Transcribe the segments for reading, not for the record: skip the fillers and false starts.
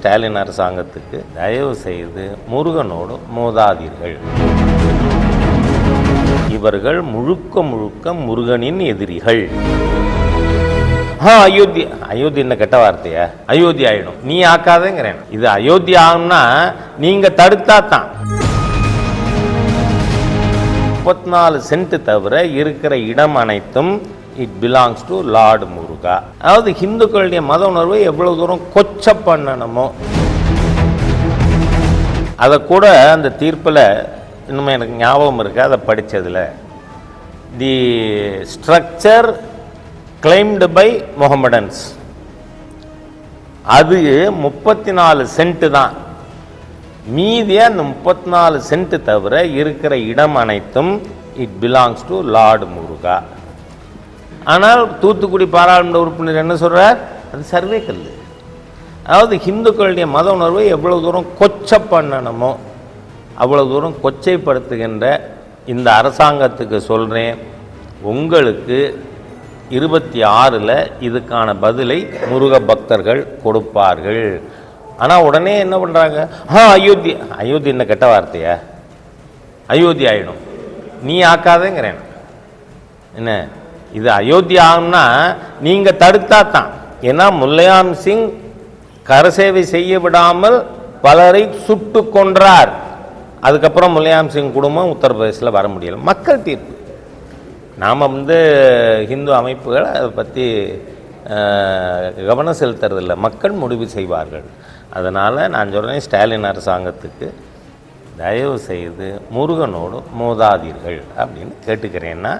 ஸ்டாலின் அரசாங்கத்துக்கு தயவு செய்து முருகனோடு மோதாதீர்கள். இவர்கள் முழுக்க முழுக்க முருகனின் எதிரிகள். அயோத்தி அயோத்தி என்ன கெட்ட வார்த்தையா? அயோத்தி ஆயிடும், நீ ஆக்காதேங்கிறேன். இது அயோத்தி ஆகும்னா நீங்க தடுத்தா தான். 34 சென்ட் தவிர இருக்கிற இடம் அனைத்தும் இட் பிலாங்ஸ் டு லார்டு முருகா. அதாவது ஹிந்துக்களுடைய மத உணர்வை எவ்வளவு தூரம் கொச்ச பண்ணணுமோ அதை கூட அந்த தீர்ப்பில் இன்னும் எனக்கு ஞாபகம் இருக்கு. அதை படித்ததில் தி ஸ்ட்ரக்சர் கிளைம்டு பை முகமடன்ஸ் அது 34 சென்ட் தான். மீதிய அந்த 34 சென்ட் தவிர இருக்கிற இடம் அனைத்தும் இட் பிலாங்ஸ் டு லார்டு முருகா. ஆனால் தூத்துக்குடி பாராளுமன்ற உறுப்பினர் என்ன சொல்றார்? அது சர்வே கல். அதாவது ஹிந்துக்களுடைய மத உணர்வை எவ்வளவு தூரம் கொச்சை பண்ணணுமோ அவ்வளவு தூரம் கொச்சைப்படுத்துகின்ற இந்த அரசாங்கத்துக்கு சொல்கிறேன், உங்களுக்கு 26 இதுக்கான பதிலை முருக பக்தர்கள் கொடுப்பார்கள். ஆனால் உடனே என்ன பண்ணுறாங்க? அயோத்தி அயோத்தி என்ன கெட்ட வார்த்தையா? அயோத்தி ஆயிடும், நீ ஆக்காதேங்கிறேன். என்ன இது அயோத்தி ஆகும்னா நீங்கள் தடுத்தா தான். ஏன்னா முலாயம் சிங் கரசேவை செய்ய விடாமல் பலரை சுட்டு கொன்றார். அதுக்கப்புறம் முலாயம் சிங் குடும்பம் உத்தரப்பிரதேசில் வர முடியல. மக்கள் தீர்ப்பு. நாம் ஹிந்து அமைப்புகள் அதை பற்றி கவனம் செலுத்துறதில்லை, மக்கள் முடிவு செய்வார்கள். அதனால் நான் சொல்கிறேன், ஸ்டாலின் அரசாங்கத்துக்கு தயவு செய்து முருகனோடு மோதாதீர்கள் அப்படின்னு கேட்டுக்கிறேன்னா,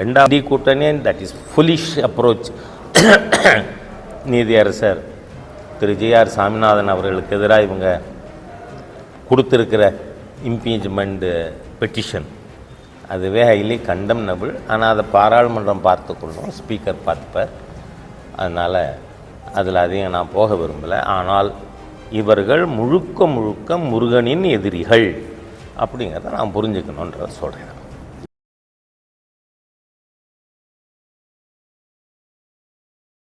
ரெண்டாவது கூட்டணி தட் இஸ் ஃபுலிஷ் அப்ரோச். நீதியரசர் திரு ஜி.ஆர். சாமிநாதன் அவர்களுக்கு எதிராக இவங்க கொடுத்துருக்கிற இம்பீச்மெண்ட் பெட்டிஷன் அதுவே ஹைலி கண்டம்னபிள். ஆனால் அதை பாராளுமன்றம் பார்த்துக்கொள்ளும், ஸ்பீக்கர் பார்த்துப்பார். அதனால் அதில் அதிகம் நான் போக விரும்பலை. ஆனால் இவர்கள் முழுக்க முழுக்க முருகனின் எதிரிகள் அப்படிங்கிறத நான் புரிஞ்சுக்கணுன்றதை சொல்கிறேன்.